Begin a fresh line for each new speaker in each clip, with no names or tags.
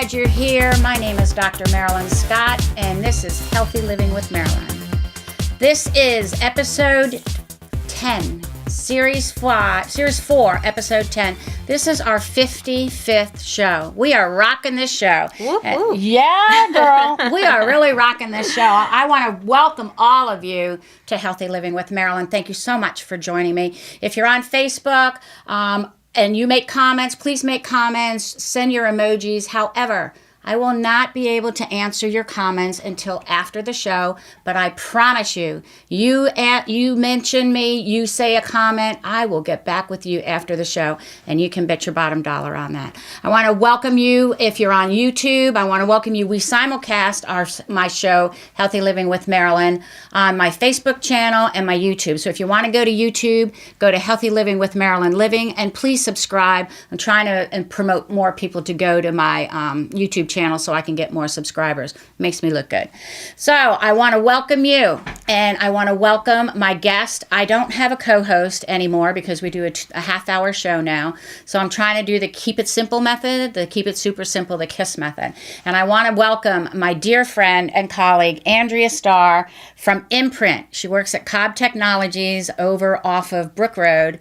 glad you're here. My name is Dr. Marilyn Scott, and this is Healthy Living with Marilyn. This is episode 10, series 4, episode 10. This is our 55th show. We are rocking this show.
Whoop, whoop.
Yeah, girl. We are really rocking this show. I want to welcome all of you to Healthy Living with Marilyn. Thank you so much for joining me. If you're on Facebook, and you make comments, please make comments, send your emojis. However, I will not be able to answer your comments until after the show, but I promise you, you mention me, you say a comment, I will get back with you after the show, and you can bet your bottom dollar on that. I want to welcome you if you're on YouTube. I want to welcome you. We simulcast my show, Healthy Living with Marilyn, on my Facebook channel and my YouTube. So if you want to go to YouTube, go to Healthy Living with Marilyn Living, and please subscribe. I'm trying to promote more people to go to my YouTube channel so I can get more subscribers. Makes me look good. So I want to welcome you, and I want to welcome my guest. I don't have a co-host anymore because we do a half-hour show now. So I'm trying to do the keep it simple method, the keep it super simple, the KISS method. And I want to welcome my dear friend and colleague, Andrea Starr from Imprint. She works at Cobb Technologies over off of Brook Road.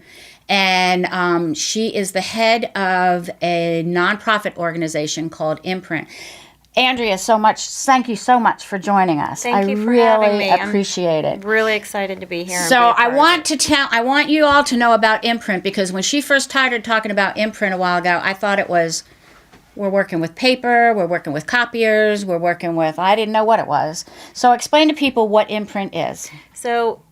And she is the head of a nonprofit organization called Imprint. Andrea, thank you so much for joining us.
Thank you for having me.
I really appreciate it.
Really excited to be here.
So I want you all to know about Imprint, because when she first started talking about Imprint a while ago, I thought it was, we're working with paper, we're working with copiers, I didn't know what it was. So explain to people what Imprint is.
So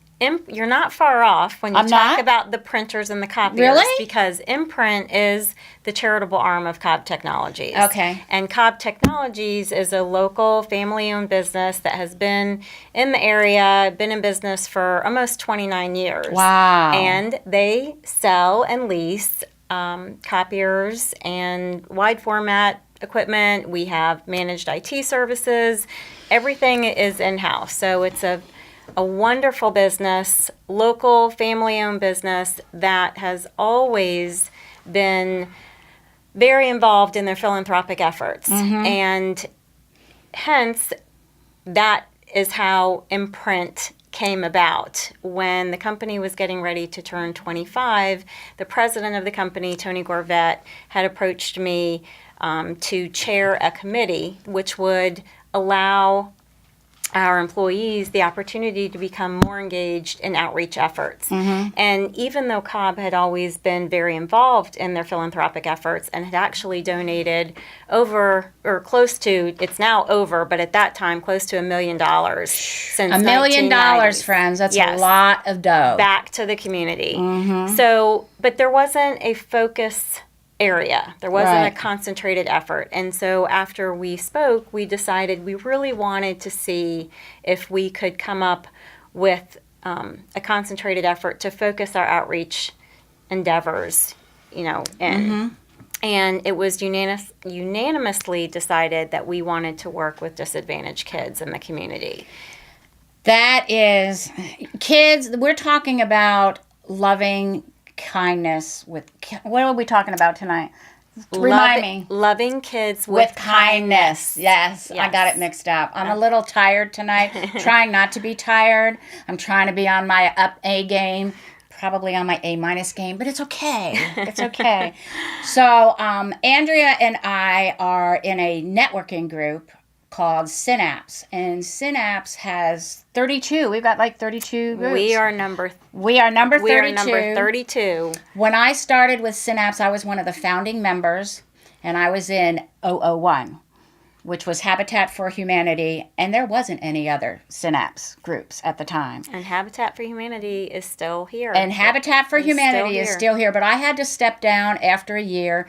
you're not far off when you talk about the printers and the copiers.
Really?
Because Imprint is the charitable arm of Cobb Technologies.
Okay.
And Cobb Technologies is a local family-owned business that has been in the area, been in business for almost 29 years.
Wow.
And they sell and lease copiers and wide format equipment. We have managed IT services. Everything is in-house. So it's a wonderful business, local family-owned business that has always been very involved in their philanthropic efforts. Mm-hmm. And hence, that is how Imprint came about. When the company was getting ready to turn 25, the president of the company, Tony Gorvet, had approached me to chair a committee which would allow our employees the opportunity to become more engaged in outreach efforts. Mm-hmm. And even though Cobb had always been very involved in their philanthropic efforts and had actually donated it's now over, but at that time, close to $1 million since
$1 million, friends. That's a lot of dough.
Back to the community.
Mm-hmm.
So, but there wasn't a focus area. There wasn't a concentrated effort. And so after we spoke, we decided we really wanted to see if we could come up with a concentrated effort to focus our outreach endeavors, in. Mm-hmm. And it was unanimously decided that we wanted to work with disadvantaged kids in the community.
That is, kids, we're talking about loving kindness what are we talking about tonight? Remind me.
Loving kids with kindness.
Yes, I got it mixed up. I'm a little tired tonight. Trying not to be tired. I'm trying to be on my up A game, probably on my A- game, but it's okay. It's okay. So Andrea and I are in a networking group called Synapse, and Synapse has 32. We've got like 32 groups.
We are number 32.
We are number
32.
When I started with Synapse, I was one of the founding members, and I was in 001, which was Habitat for Humanity, and there wasn't any other Synapse groups at the time.
And Habitat for Humanity is still here.
Habitat for Humanity is still here, but I had to step down after a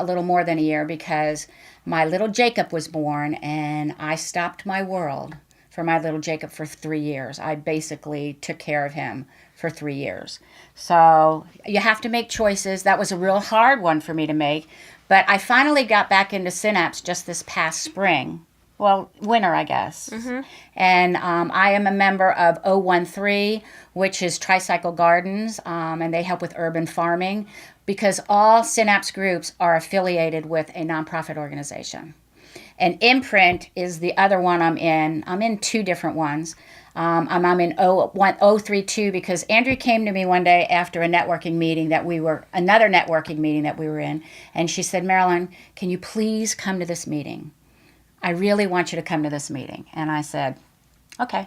little more than a year, because my little Jacob was born, and I stopped my world for my little Jacob for 3 years. I basically took care of him for 3 years. So you have to make choices. That was a real hard one for me to make. But I finally got back into Synapse just this past spring. well, winter, I guess. And I am a member of 013, which is Tricycle Gardens, and they help with urban farming, because all Synapse groups are affiliated with a nonprofit organization. And Imprint is the other one I'm in. I'm in two different ones. I'm in 032 because Andrea came to me one day after another networking meeting that we were in, and she said, Marilyn, can you please come to this meeting? I really want you to come to this meeting. And I said, okay.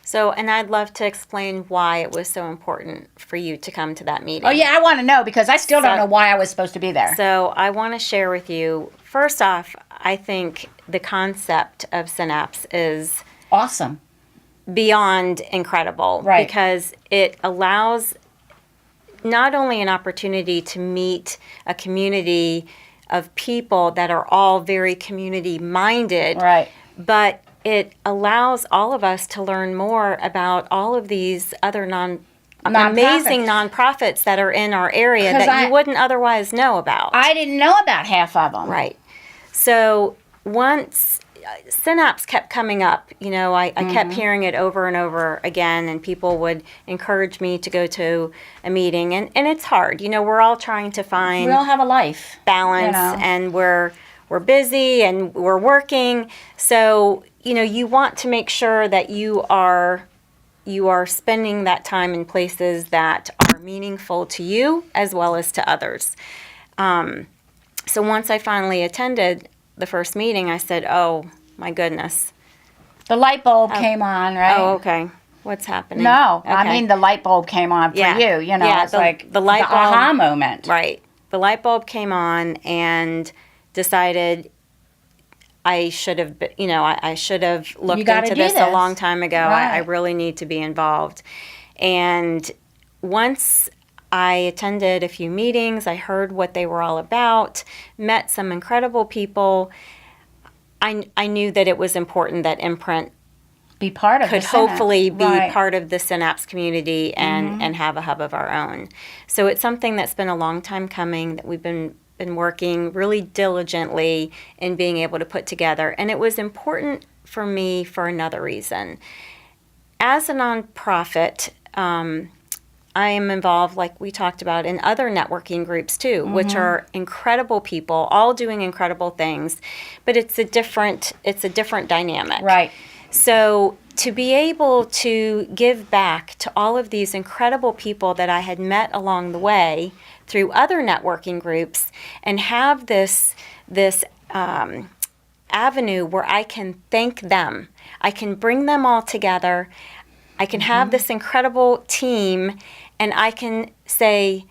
So, and I'd love to explain why it was so important for you to come to that meeting.
Oh, yeah, I want to know, because I still don't know why I was supposed to be there.
So I want to share with you, first off, I think the concept of Synapse is
awesome.
Beyond incredible.
Right.
Because it allows not only an opportunity to meet a community of people that are all very community-minded,
right,
but it allows all of us to learn more about all of these other amazing nonprofits that are in our area that you wouldn't otherwise know about.
I didn't know about half of them.
Right. So once Synapse kept coming up, I kept hearing it over and over again, and people would encourage me to go to a meeting, and it's hard. We're all trying to find...
We all have a life.
Balance, and we're busy, and we're working. So, you want to make sure that you are spending that time in places that are meaningful to you as well as to others. So once I finally attended the first meeting, I said, oh, my goodness.
The light bulb came on, right?
Oh, okay. What's happening?
No,
okay.
I mean the light bulb came on for you. It's like the light bulb, aha moment.
Right. The light bulb came on, and decided I should have, I should have looked into this a long time ago.
Right.
I really need to be involved. And once I attended a few meetings, I heard what they were all about, met some incredible people. I knew that it was important that Imprint
be part of
could hopefully be part of the Synapse community and have a hub of our own. So it's something that's been a long time coming, that we've been working really diligently in being able to put together. And it was important for me for another reason. As a nonprofit, I am involved, like we talked about, in other networking groups too, which are incredible people, all doing incredible things, but it's a different dynamic.
Right.
So to be able to give back to all of these incredible people that I had met along the way through other networking groups, and have this avenue where I can thank them, I can bring them all together, I can have this incredible team, and I can say,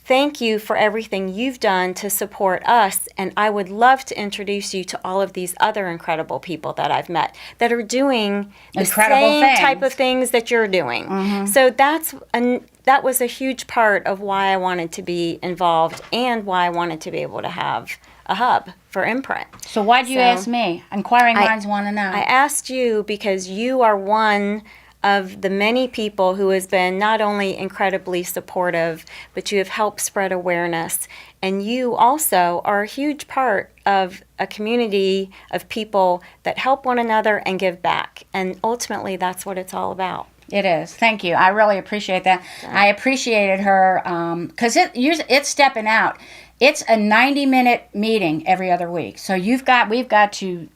thank you for everything you've done to support us, and I would love to introduce you to all of these other incredible people that I've met that are doing the same type of things that you're doing. So that was a huge part of why I wanted to be involved, and why I wanted to be able to have a hub for Imprint.
So why'd you ask me? Inquiring minds want to know.
I asked you because you are one of the many people who has been not only incredibly supportive, but you have helped spread awareness. And you also are a huge part of a community of people that help one another and give back. And ultimately, that's what it's all about.
It is. Thank you. I really appreciate that. I appreciated her because it's stepping out. It's a 90-minute meeting every other week. So we've got to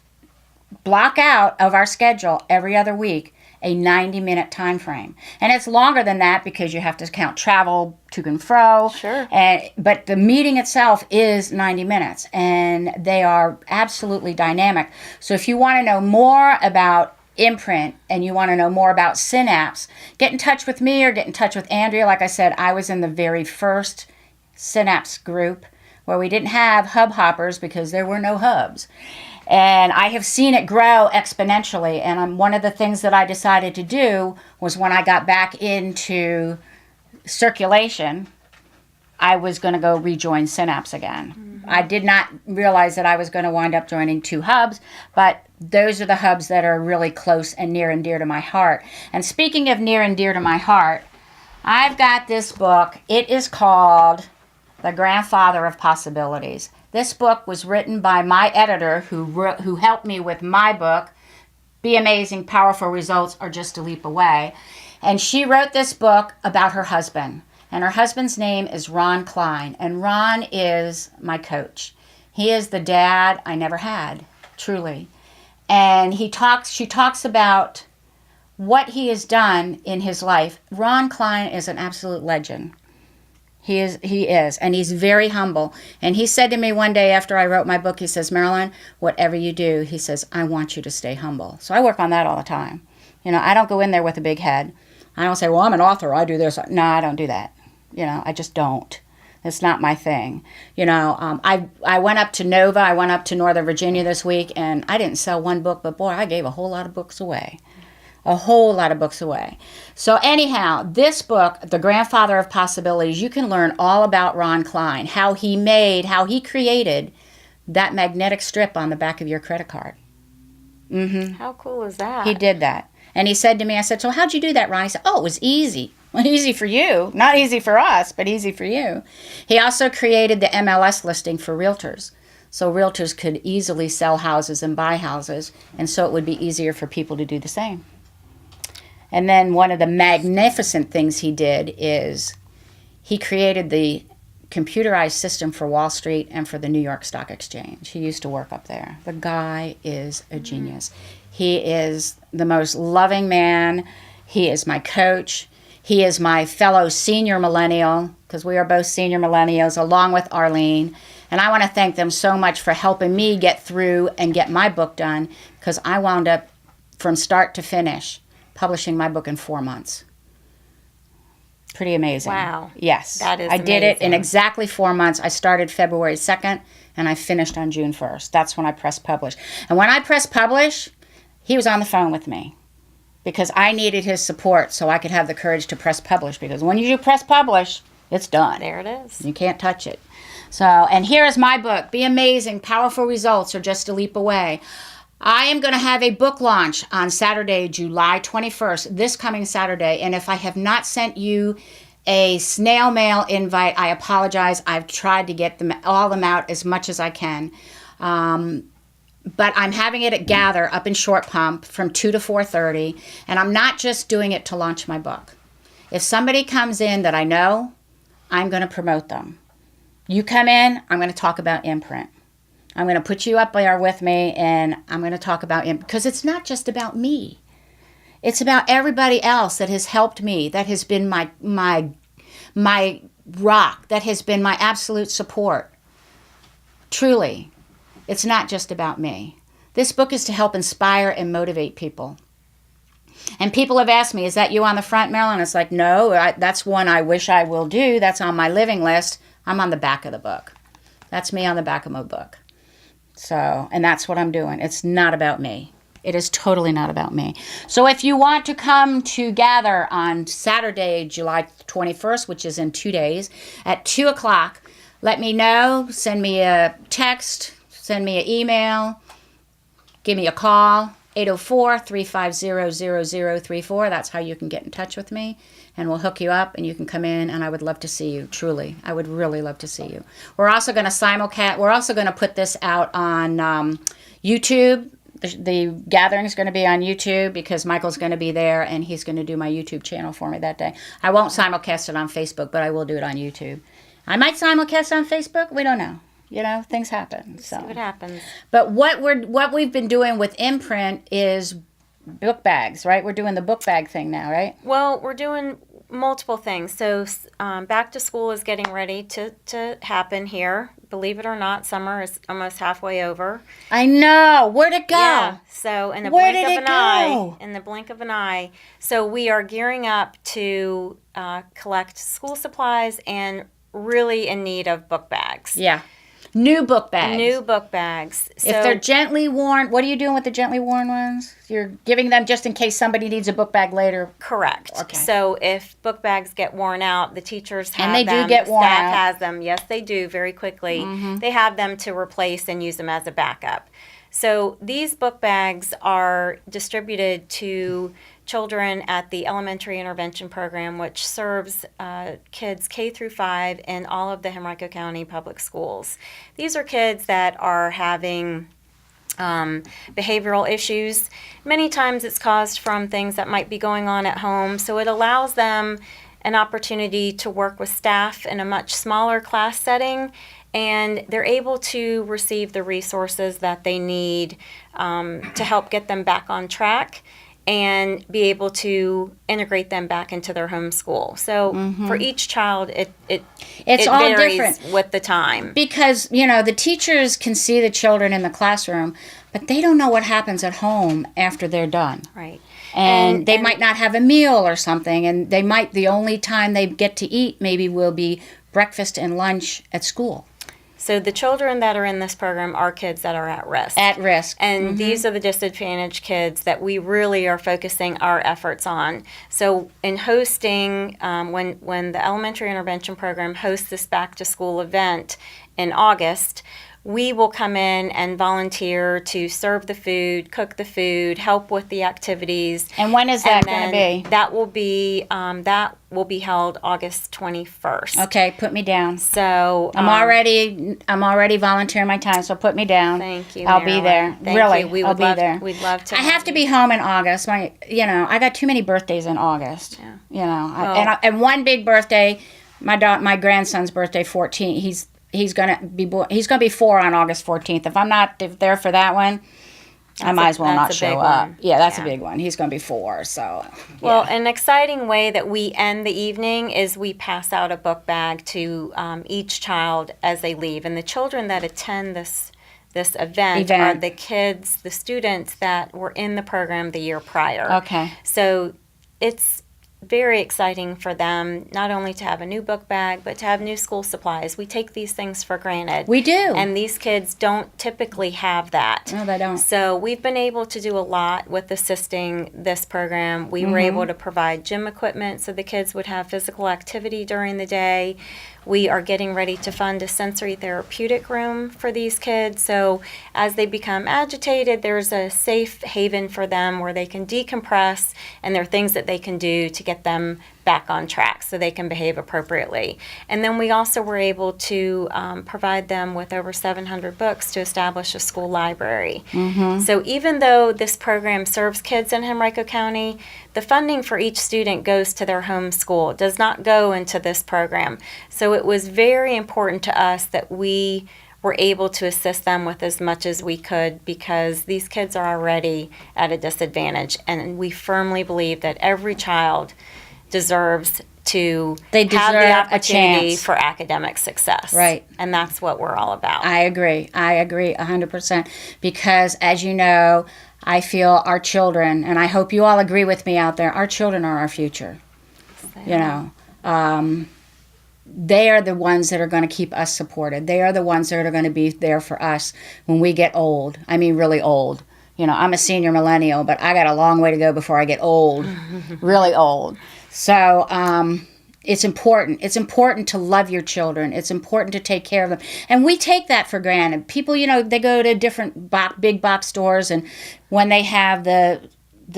block out of our schedule every other week a 90-minute time frame. And it's longer than that because you have to count travel to and fro.
Sure.
But the meeting itself is 90 minutes, and they are absolutely dynamic. So if you want to know more about Imprint and you want to know more about Synapse, get in touch with me or get in touch with Andrea. Like I said, I was in the very first Synapse group where we didn't have hub hoppers because there were no hubs. And I have seen it grow exponentially. And one of the things that I decided to do was, when I got back into circulation, I was going to go rejoin Synapse again. I did not realize that I was going to wind up joining two hubs, but those are the hubs that are really close and near and dear to my heart. And speaking of near and dear to my heart, I've got this book. It is called The Grandfather of Possibilities. This book was written by my editor who helped me with my book, Be Amazing, Powerful Results Are Just a Leap Away. And she wrote this book about her husband. And her husband's name is Ron Klein. And Ron is my coach. He is the dad I never had, truly. And she talks about what he has done in his life. Ron Klein is an absolute legend. He is, and he's very humble. And he said to me one day after I wrote my book, he says, Marilyn, whatever you do, he says, I want you to stay humble. So I work on that all the time. I don't go in there with a big head. I don't say, well, I'm an author, I do this. No, I don't do that. I just don't. It's not my thing. I went up to Nova, I went up to Northern Virginia this week, and I didn't sell one book, but boy, I gave a whole lot of books away. A whole lot of books away. So anyhow, this book, The Grandfather of Possibilities, you can learn all about Ron Klein, how he created that magnetic strip on the back of your credit card. Mm-hmm.
How cool is that?
He did that. And he said to me, I said, so how'd you do that, Ron? He said, oh, it was easy. Well, easy for you. Not easy for us, but easy for you. He also created the MLS listing for realtors. So realtors could easily sell houses and buy houses, and so it would be easier for people to do the same. And then one of the magnificent things he did is he created the computerized system for Wall Street and for the New York Stock Exchange. He used to work up there. The guy is a genius. He is the most loving man. He is my coach. He is my fellow senior millennial, because we are both senior millennials, along with Arlene. And I want to thank them so much for helping me get through and get my book done, because I wound up from start to finish publishing my book in 4 months. Pretty amazing.
Wow.
Yes.
That is
I did it in
amazing.
exactly 4 months. I started February 2nd, and I finished on June 1st. That's when I pressed publish. And when I pressed publish, he was on the phone with me, because I needed his support so I could have the courage to press publish, because when you press publish, it's done.
There it is.
You can't touch it. So, and here is my book, Be Amazing, Powerful Results Are Just a Leap Away. I am going to have a book launch on Saturday, July 21st, this coming Saturday. And if I have not sent you a snail mail invite, I apologize. I've tried to get all them out as much as I can. But I'm having it at Gather up in Short Pump from 2 to 4:30. And I'm not just doing it to launch my book. If somebody comes in that I know, I'm going to promote them. You come in, I'm going to talk about Imprint. I'm going to put you up there with me, and I'm going to talk about Imprint, because it's not just about me. It's about everybody else that has helped me, that has been my rock, that has been my absolute support. Truly, it's not just about me. This book is to help inspire and motivate people. And people have asked me, is that you on the front, Marilyn? It's like, no, that's one I wish I will do. That's on my living list. I'm on the back of the book. That's me on the back of my book. So, and that's what I'm doing. It's not about me. It is totally not about me. So if you want to come to Gather on Saturday, July 21st, which is in 2 days, at 2 o'clock, let me know. Send me a text. Send me an email. Give me a call. 804-350-0034. That's how you can get in touch with me. And we'll hook you up, and you can come in, and I would love to see you, truly. I would really love to see you. We're also going to simulcast. We're also going to put this out on YouTube. The gathering is going to be on YouTube, because Michael's going to be there, and he's going to do my YouTube channel for me that day. I won't simulcast it on Facebook, but I will do it on YouTube. I might simulcast on Facebook. We don't know. Things happen. So
See what happens.
But what we've been doing with Imprint is book bags, right? We're doing the book bag thing now, right?
Well, we're doing multiple things. So back to school is getting ready to happen here. Believe it or not, summer is almost halfway over.
I know. Where'd it go?
Yeah. So in the
Where
blink
did
of
it
an eye,
go?
in the blink of an eye. So we are gearing up to collect school supplies and really in need of book bags.
Yeah. New book bags.
New book bags. So,
If they're gently worn, what are you doing with the gently worn ones? You're giving them just in case somebody needs a book bag later.
correct.
Okay.
So if book bags get worn out, the teachers have
And they do
them.
get worn
staff
out.
has them. Yes, they do very quickly. They have them to replace and use them as a backup. So these book bags are distributed to children at the Elementary Intervention Program, which serves kids K through 5 in all of the Henrico County public schools. These are kids that are having behavioral issues. Many times it's caused from things that might be going on at home, so it allows them an opportunity to work with staff in a much smaller class setting, and they're able to receive the resources that they need to help get them back on track and be able to integrate them back into their home school. So for each child, it's all varies different with the time.
Because, the teachers can see the children in the classroom, but they don't know what happens at home after they're done.
Right.
And they might not have a meal or something, and the only time they get to eat maybe will be breakfast and lunch at school.
So the children that are in this program are kids that are at risk.
At risk.
And these are the disadvantaged kids that we really are focusing our efforts on. So in hosting, when the Elementary Intervention Program hosts this back to school event in August, we will come in and volunteer to serve the food, cook the food, help with the activities.
And when is that going to be?
That will be held August 21st.
Okay, put me down.
So
I'm already volunteering my time, so put me down.
Thank you,
I'll
Marilyn.
be there.
Thank
really,
you.
I'll be there.
We'd love to.
I have to be home in August. I got too many birthdays in August.
Yeah.
And one big birthday, my grandson's birthday, 14. He's gonna be 4 on August 14th. If I'm not there for that one, I might as well not show up. Yeah, that's a big one. He's gonna be 4. So.
Well, an exciting way that we end the evening is we pass out a book bag to each child as they leave, and the children that attend this event are the kids, the students that were in the program the year prior.
Okay.
So it's very exciting for them not only to have a new book bag, but to have new school supplies. We take these things for granted.
We do.
And these kids don't typically have that.
No, they don't.
So we've been able to do a lot with assisting this program. We were able to provide gym equipment so the kids would have physical activity during the day. We are getting ready to fund a sensory therapeutic room for these kids. So as they become agitated, there's a safe haven for them where they can decompress, and there are things that they can do to get them back on track so they can behave appropriately. And then we also were able to provide them with over 700 books to establish a school library. So even though this program serves kids in Henrico County, the funding for each student goes to their home school. It does not go into this program. So it was very important to us that we were able to assist them with as much as we could, because these kids are already at a disadvantage, and we firmly believe that every child deserves to have the opportunity for academic success.
Right.
And that's what we're all about.
I agree 100%, because as you know, I feel our children, and I hope you all agree with me out there, our children are our future. They are the ones that are going to keep us supported. They are the ones that are going to be there for us when we get old. I mean, really old. I'm a senior millennial, but I got a long way to go before I get old, really old. So it's important. It's important to love your children. It's important to take care of them. And we take that for granted. People, they go to different big box stores, and when they have the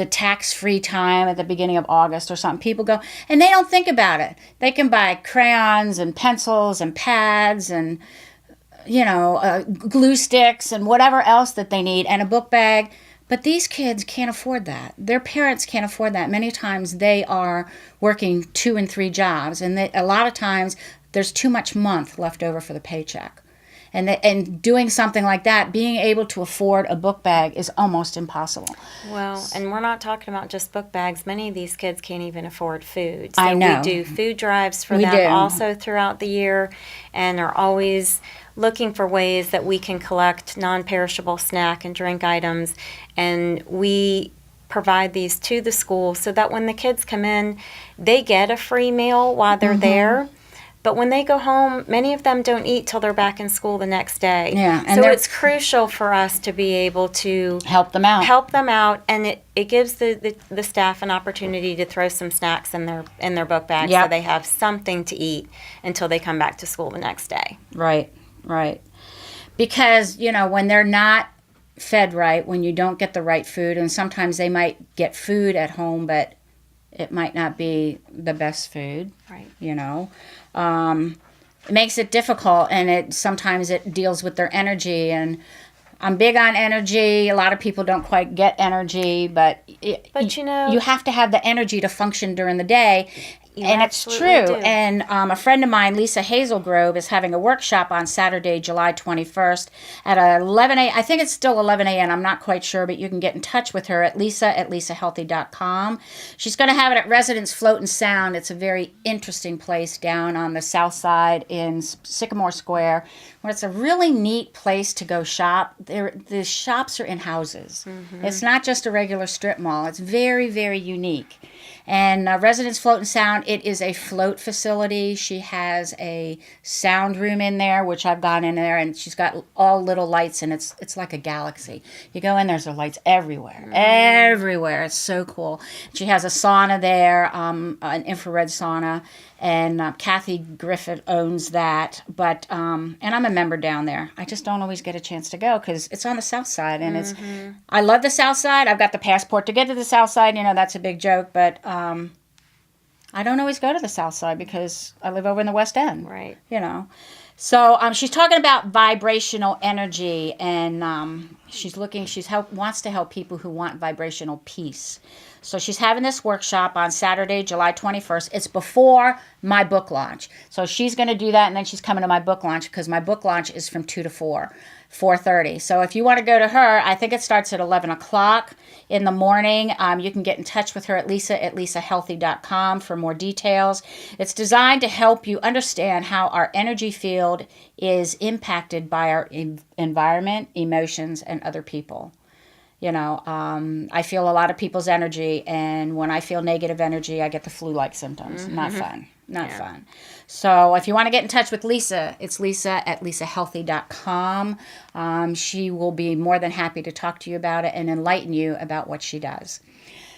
tax-free time at the beginning of August or something, people go, and they don't think about it. They can buy crayons and pencils and pads and, glue sticks and whatever else that they need, and a book bag. But these kids can't afford that. Their parents can't afford that. Many times they are working 2 and 3 jobs, and a lot of times there's too much month left over for the paycheck. And doing something like that, being able to afford a book bag is almost impossible.
Well, and we're not talking about just book bags. Many of these kids can't even afford food. So
I know.
We do food drives for them also throughout the year, and are always looking for ways that we can collect non-perishable snack and drink items. And we provide these to the school so that when the kids come in, they get a free meal while they're there. But when they go home, many of them don't eat till they're back in school the next day.
Yeah, and
so it's crucial for us to be able to
help them out.
And it gives the staff an opportunity to throw some snacks in their book bag so they have something to eat until they come back to school the next day.
Right. Because, when they're not fed right, when you don't get the right food, and sometimes they might get food at home, but it might not be the best food,
Right.
you know. It makes it difficult, and sometimes it deals with their energy, and I'm big on energy. A lot of people don't quite get energy, but
you know,
you have to have the energy to function during the day.
You
and it's
absolutely
true.
do.
And a friend of mine, Lisa Hazelgrove, is having a workshop on Saturday, July 21st at 11 a.m. I think it's still 11 a.m. I'm not quite sure, but you can get in touch with her at lisa@lisahealthy.com. She's going to have it at Residence Float and Sound. It's a very interesting place down on the south side in Sycamore Square, where it's a really neat place to go shop. The shops are in houses. Mm-hmm. It's not just a regular strip mall. It's very, very unique. And Residence Float and Sound, it is a float facility. She has a sound room in there, which I've gone in there, and she's got all little lights, and it's like a galaxy. You go in, there's lights everywhere, everywhere. It's so cool. She has a sauna there, an infrared sauna, and Kathy Griffith owns that. But and I'm a member down there. I just don't always get a chance to go because it's on the south side, and I love the south side. I've got the passport to get to the south side. You know, that's a big joke, but I don't always go to the south side because I live over in the West End.
Right.
You know. So she's talking about vibrational energy, and wants to help people who want vibrational peace. So she's having this workshop on Saturday, July 21st. It's before my book launch. So she's going to do that, and then she's coming to my book launch because my book launch is from 2 to 4:30. So if you want to go to her, I think it starts at 11 o'clock in the morning. You can get in touch with her at lisa@lisahealthy.com for more details. It's designed to help you understand how our energy field is impacted by our environment, emotions, and other people. You know, I feel a lot of people's energy, and when I feel negative energy, I get the flu-like symptoms. Mm-hmm. Not fun. Not fun. So if you want to get in touch with Lisa, it's lisa@lisahealthy.com. She will be more than happy to talk to you about it and enlighten you about what she does.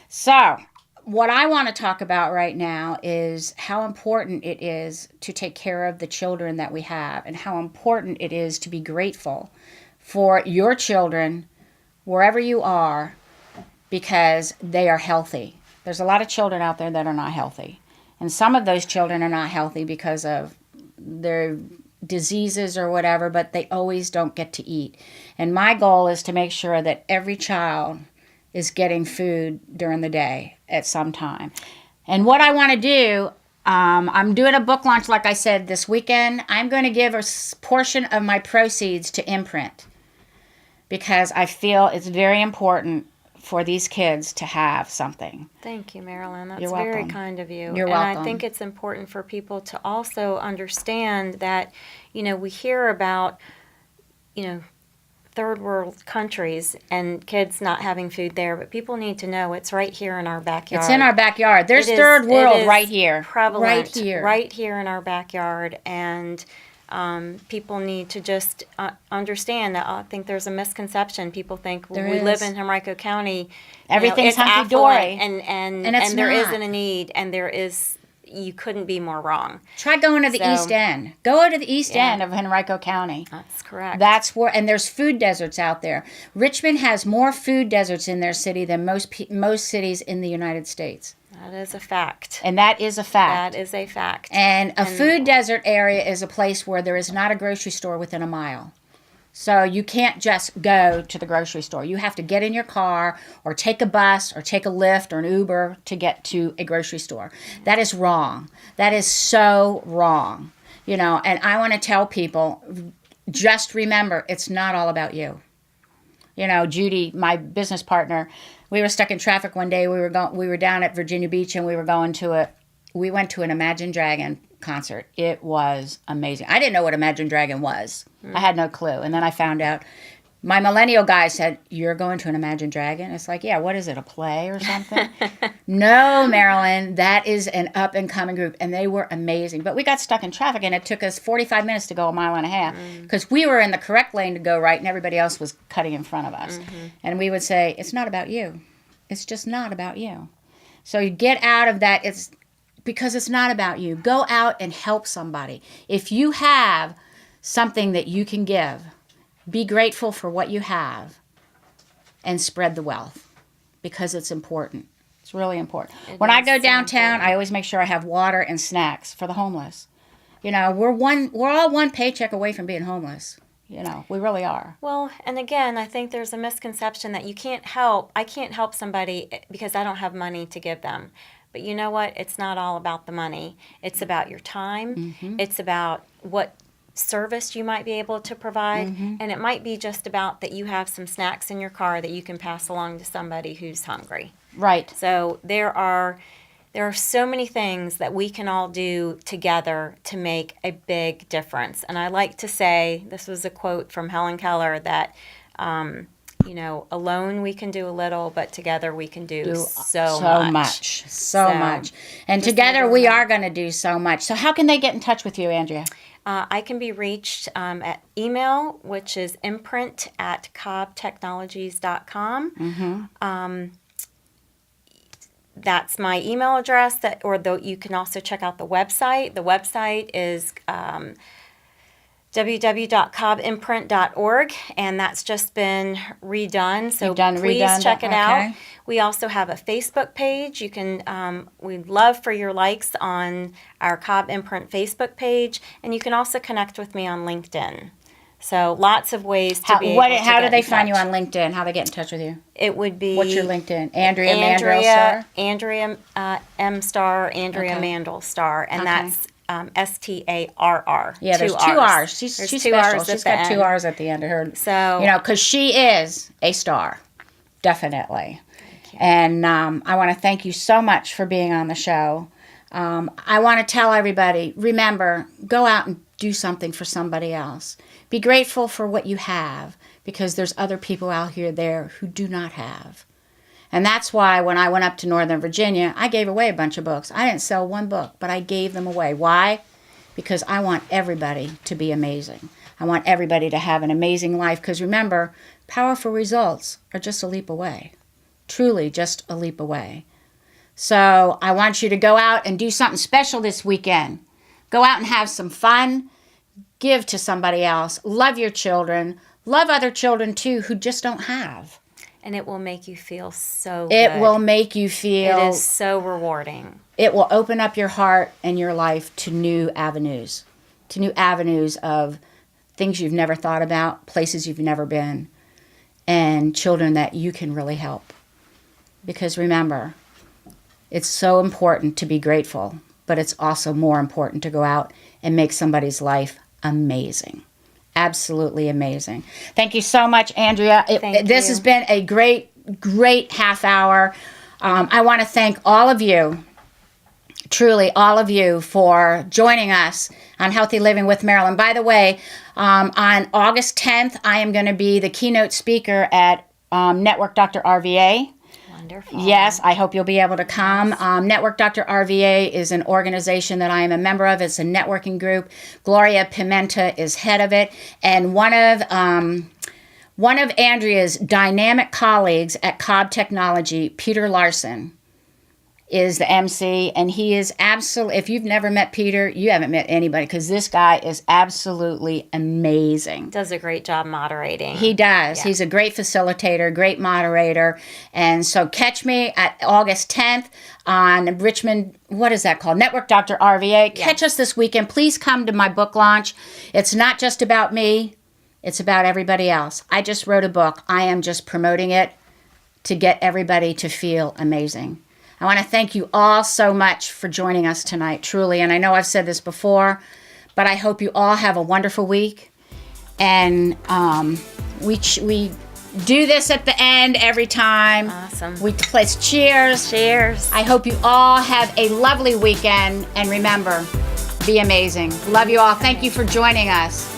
So what I want to talk about right now is how important it is to take care of the children that we have, and how important it is to be grateful for your children wherever you are, because they are healthy. There's a lot of children out there that are not healthy. And some of those children are not healthy because of their diseases or whatever, but they always don't get to eat. And my goal is to make sure that every child is getting food during the day at some time. And what I want to do, I'm doing a book launch, like I said, this weekend. I'm going to give a portion of my proceeds to Imprint, because I feel it's very important for these kids to have something.
Thank you, Marilyn. That's
You're welcome.
very kind of you.
You're
and
welcome.
I think it's important for people to also understand that, you know, we hear about, you know, third world countries and kids not having food there, but people need to know it's right here in our backyard.
It's in our backyard. There's third world right here.
Prevalent
right here
in our backyard, and people need to just understand that. I think there's a misconception. People think we live in Henrico County,
everything's hunky-dory,
and
it's
there
not.
isn't a need, and there is. You couldn't be more wrong.
Try going to the East End. Go to the East End of Henrico County.
That's correct.
That's where, and there's food deserts out there. Richmond has more food deserts in their city than most cities in the United States.
That is a fact.
And that is a fact.
That is a fact.
And a food desert area is a place where there is not a grocery store within a mile. So you can't just go to the grocery store. You have to get in your car or take a bus or take a Lyft or an Uber to get to a grocery store. That is wrong. That is so wrong. You know, and I want to tell people, just remember, it's not all about you. You know, Judy, my business partner, we were stuck in traffic one day. We were down at Virginia Beach, and we went to an Imagine Dragon concert. It was amazing. I didn't know what Imagine Dragon was. I had no clue. And then I found out. My millennial guy said, "You're going to an Imagine Dragon?" It's like, yeah, what is it, a play or something? No, Marilyn, that is an up-and-coming group, and they were amazing. But we got stuck in traffic, and it took us 45 minutes to go a mile and a half because we were in the correct lane to go right, and everybody else was cutting in front of us. Mm-hmm. And we would say, it's not about you. It's just not about you. So you get out of that. Because it's not about you. Go out and help somebody. If you have something that you can give, be grateful for what you have, and spread the wealth, because it's important. It's really important. When I go downtown, I always make sure I have water and snacks for the homeless. You know, we're all one paycheck away from being homeless. You know, we really are.
Well, and again, I think there's a misconception that I can't help somebody because I don't have money to give them. But you know what? It's not all about the money. It's about your time. Mm-hmm. It's about what service you might be able to provide. Mm-hmm. And it might be just about that you have some snacks in your car that you can pass along to somebody who's hungry.
Right.
So there are so many things that we can all do together to make a big difference. And I like to say, this was a quote from Helen Keller, that, alone we can do a little, but together we can do so much.
So much. And together we are going to do so much. So how can they get in touch with you, Andrea?
I can be reached at email, which is imprint@cobbtechnologies.com. Mm-hmm. That's my email address. You can also check out the website. The website is www.cobbimprint.org, and that's just been redone. So please check it out. We also have a Facebook page. You can. We'd love for your likes on our Cobb Imprint Facebook page, and you can also connect with me on LinkedIn. So lots of ways to be able to
How do they find you
touch.
on LinkedIn? How do they get in touch with you?
It would be...
What's your LinkedIn? Andrea Starr?
Andrea M. Starr, Andrea Mandel Starr, and that's Starr.
Yeah, there's two R's. She's special.
R's
She's got 2 R's at the end of her.
So,
because she is a star, definitely. And I want to thank you so much for being on the show. I want to tell everybody, remember, go out and do something for somebody else. Be grateful for what you have, because there's other people out here there who do not have. And that's why when I went up to Northern Virginia, I gave away a bunch of books. I didn't sell one book, but I gave them away. Why? Because I want everybody to be amazing. I want everybody to have an amazing life, because remember, powerful results are just a leap away. Truly just a leap away. So I want you to go out and do something special this weekend. Go out and have some fun. Give to somebody else. Love your children. Love other children, too, who just don't have.
And it will make you feel so good.
It will make you feel...
It is so rewarding.
It will open up your heart and your life to new avenues. To new avenues of things you've never thought about, places you've never been, and children that you can really help. Because remember, it's so important to be grateful, but it's also more important to go out and make somebody's life amazing. Absolutely amazing. Thank you so much, Andrea. This has been a great half hour. I want to thank all of you, truly all of you, for joining us on Healthy Living with Marilyn. By the way, on August 10th, I am going to be the keynote speaker at Network Dr. RVA.
Wonderful.
Yes, I hope you'll be able to come. Network Dr. RVA is an organization that I am a member of. It's a networking group. Gloria Pimenta is head of it. And one of Andrea's dynamic colleagues at Cobb Technology, Peter Larson, is the MC, and he is absolutely, if you've never met Peter, you haven't met anybody, because this guy is absolutely amazing.
Does a great job moderating.
He does. Yeah. He's a great facilitator, great moderator. And so catch me at August 10th on Richmond, what is that called? Network Dr. RVA. Yes. Catch us this weekend. Please come to my book launch. It's not just about me. It's about everybody else. I just wrote a book. I am just promoting it to get everybody to feel amazing. I want to thank you all so much for joining us tonight, truly. And I know I've said this before, but I hope you all have a wonderful week. And we do this at the end every time.
Awesome.
We place cheers.
Cheers.
I hope you all have a lovely weekend. And remember, be amazing. Love you all. Thank you for joining us.